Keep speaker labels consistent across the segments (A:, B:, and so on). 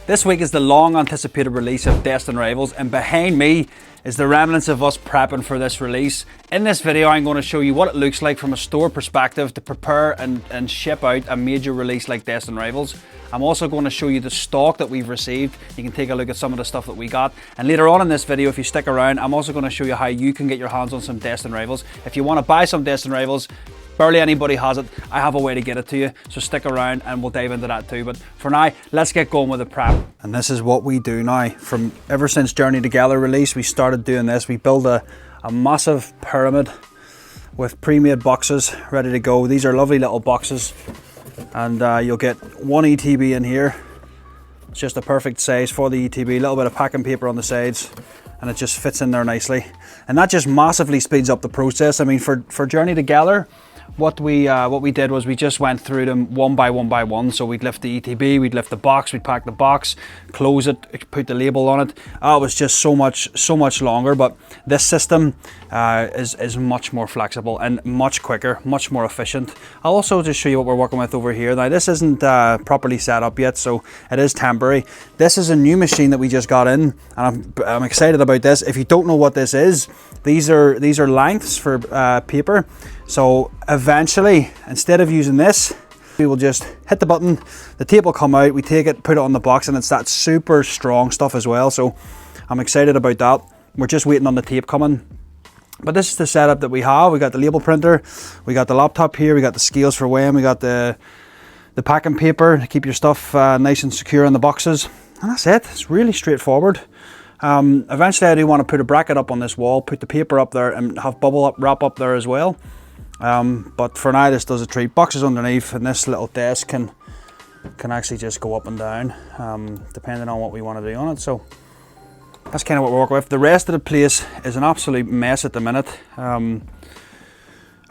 A: This week is the long anticipated release of Destined Rivals, and behind me is the remnants of us prepping for this release. In this video I'm going to show you what it looks like from a store perspective to prepare and ship out a major release like Destined Rivals. I'm also going to show you the stock that we've received. You can take a look at some of the stuff that we got, and later on in this video, if you stick around, I'm also going to show you how you can get your hands on some Destined Rivals. If you want to buy some Destined Rivals, barely anybody has it, I have a way to get it to you, so stick around and we'll dive into that too. But for now, let's get going with the prep. And this is what we do now. From ever since Journey Together release, we started doing this. We build a massive pyramid with pre-made boxes ready to go. These are lovely little boxes, and you'll get one ETB in here. It's just a perfect size for the ETB, a little bit of packing paper on the sides, and it just fits in there nicely. And that just massively speeds up the process. I mean, for Journey Together, what we did was we just went through them one by one. So we'd lift the ETB, we'd lift the box, we'd pack the box, close it, put the label on it. It was just so much longer. But this system is much more flexible and much quicker, much more efficient. I'll also just show you what we're working with over here. Now this isn't properly set up yet, so it is temporary. This is a new machine that we just got in, and I'm excited about this. If you don't know what this is, these are lengths for paper. So eventually, instead of using this, we will just hit the button, the tape will come out, we take it, put it on the box, and it's that super strong stuff as well. So I'm excited about that. We're just waiting on the tape coming. But this is the setup that we have. We got the label printer, we got the laptop here, we got the scales for weighing, we got the packing paper to keep your stuff nice and secure in the boxes. And that's it. It's really straightforward. Eventually I do want to put a bracket up on this wall, put the paper up there, and have bubble wrap up there as well. But for now, this does a treat. Boxes underneath, and this little desk can actually just go up and down, depending on what we want to do on it. So that's kind of what we're working with. The rest of the place is an absolute mess at the minute.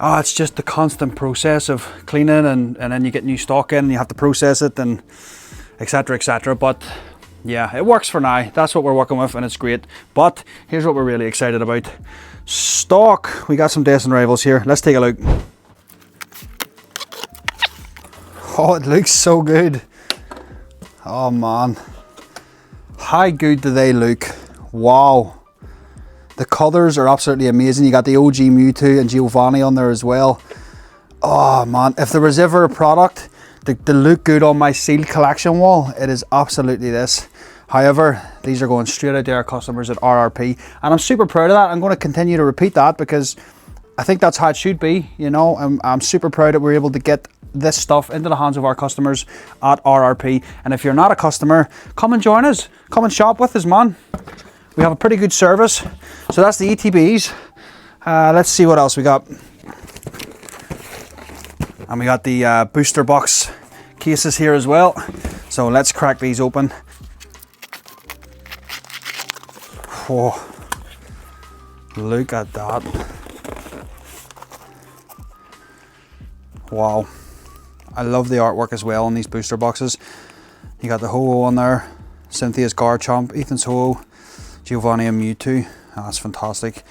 A: It's just the constant process of cleaning, and then you get new stock in, and you have to process it, and etc, etc. But yeah, it works for now. That's what we're working with, and it's great. But here's what we're really excited about. Stock. We got some Destined Rivals here. Let's take a look. Oh, it looks so good. Oh man, how good do they look? Wow, the colors are absolutely amazing. You got the OG Mewtwo and Giovanni on there as well. Oh man, if there was ever a product to look good on my sealed collection wall, it is absolutely this. However, these are going straight out to our customers at RRP, and I'm super proud of that. I'm going to continue to repeat that because I think that's how it should be. You know, I'm super proud that we're able to get this stuff into the hands of our customers at RRP. And if you're not a customer, come and join us. Come and shop with us, man. We have a pretty good service. So that's the ETBs. Let's see what else we got. And we got the booster box cases here as well. So let's crack these open. Whoa, look at that. Wow, I love the artwork as well on these booster boxes. You got the Ho-Oh on there, Cynthia's Garchomp, Ethan's Ho-Oh, Giovanni and Mewtwo. That's fantastic.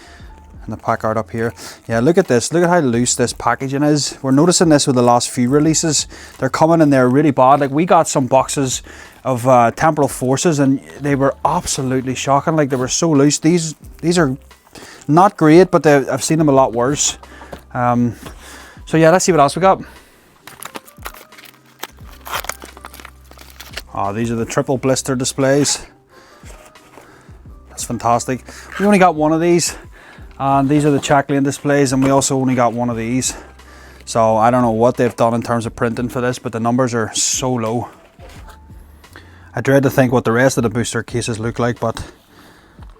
A: And the pack art up here. Yeah, look at this. Look at how loose this packaging is. We're noticing this with the last few releases. They're coming in there really bad. Like, we got some boxes of Temporal Forces, and they were absolutely shocking. Like, they were so loose. These are not great, but I've seen them a lot worse. So yeah, let's see what else we got. Oh, these are the triple blister displays. That's fantastic. We only got one of these, and these are the check lane displays, and we also only got one of these. So I don't know what they've done in terms of printing for this, but the numbers are so low. I dread to think what the rest of the booster cases look like, but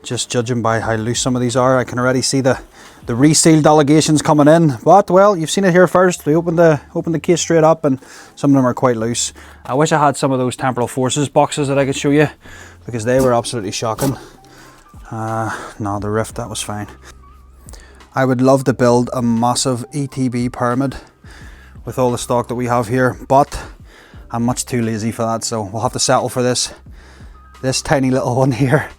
A: just judging by how loose some of these are, I can already see the resealed allegations coming in. But well, you've seen it here first. We opened the case straight up, and some of them are quite loose. I wish I had some of those Temporal Forces boxes that I could show you, because they were absolutely shocking. No, the Rift, that was fine. I would love to build a massive ETB pyramid with all the stock that we have here, but I'm much too lazy for that, so we'll have to settle for this tiny little one here.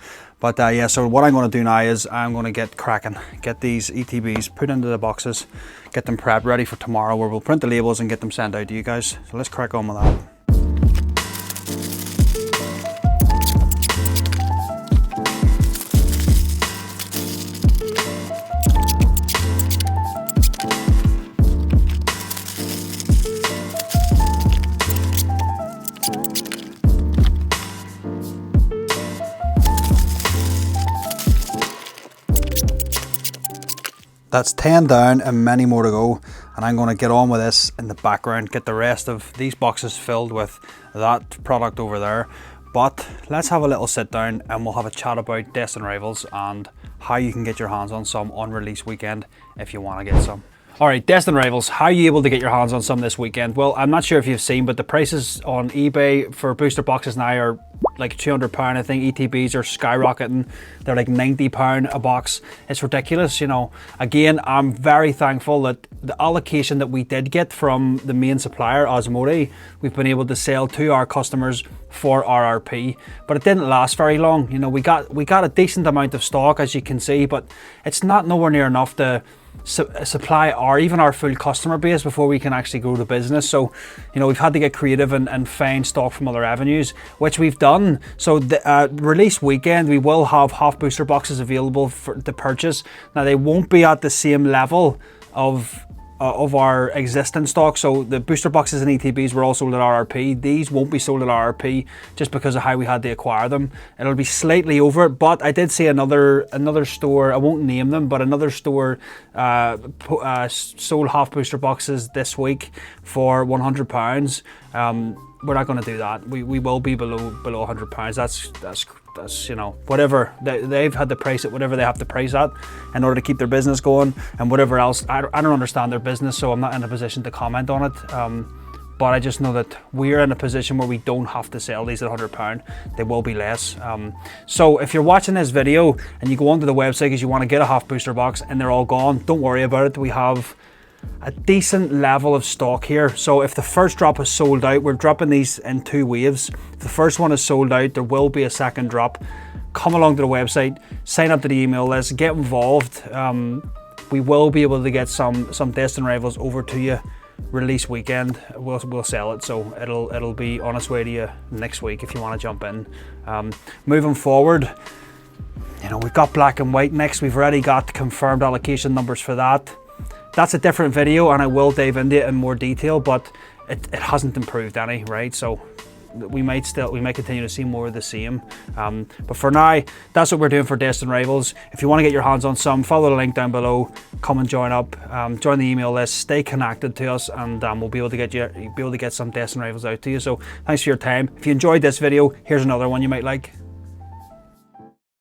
A: But yeah, so what I'm going to do now is I'm going to get cracking, get these ETBs put into the boxes, get them prepped ready for tomorrow, where we'll print the labels and get them sent out to you guys. So let's crack on with that. That's 10 down and many more to go, and I'm going to get on with this in the background, get the rest of these boxes filled with that product over there. But let's have a little sit down and we'll have a chat about Destined Rivals and how you can get your hands on some on release weekend if you want to get some. Alright, Destined Rivals, how are you able to get your hands on some this weekend? Well, I'm not sure if you've seen, but the prices on eBay for booster boxes now are like £200. I think ETBs are skyrocketing. They're like £90 a box. It's ridiculous, you know. Again, I'm very thankful that the allocation that we did get from the main supplier, Osmodi, we've been able to sell to our customers for RRP, but it didn't last very long. You know, we got a decent amount of stock, as you can see, but it's not nowhere near enough to supply our full customer base before we can actually grow the business. So, you know, we've had to get creative and find stock from other avenues, which we've done. So the release weekend, we will have half booster boxes available to purchase. Now, they won't be at the same level of our existing stock. So the booster boxes and ETBs were all sold at RRP. These won't be sold at RRP just because of how we had to acquire them. It'll be slightly over it, but I did see another store, I won't name them, but another store sold half booster boxes this week for £100. We're not going to do that. We will be below £100. That's you know, whatever they've had to price it, whatever they have to price at in order to keep their business going, and whatever else. I don't understand their business, so I'm not in a position to comment on it. But I just know that we're in a position where we don't have to sell these at £100. They will be less. So if you're watching this video and you go onto the website because you want to get a half booster box and they're all gone, don't worry about it. We have a decent level of stock here. So if the first drop is sold out, we're dropping these in 2 waves. If the first one is sold out, there will be a second drop. Come along to the website, sign up to the email list, get involved. We will be able to get some Destined Rivals over to you release weekend. We'll sell it, so it'll be on its way to you next week if you want to jump in. Moving forward, you know, we've got black and white next. We've already got confirmed allocation numbers for that. That's a different video and I will dive into it in more detail, but it hasn't improved any, right? So we might continue to see more of the same. But for now, that's what we're doing for Destined Rivals. If you want to get your hands on some, follow the link down below, come and join up, join the email list, stay connected to us, and we'll be able to get some Destined Rivals out to you. So thanks for your time. If you enjoyed this video, here's another one you might like.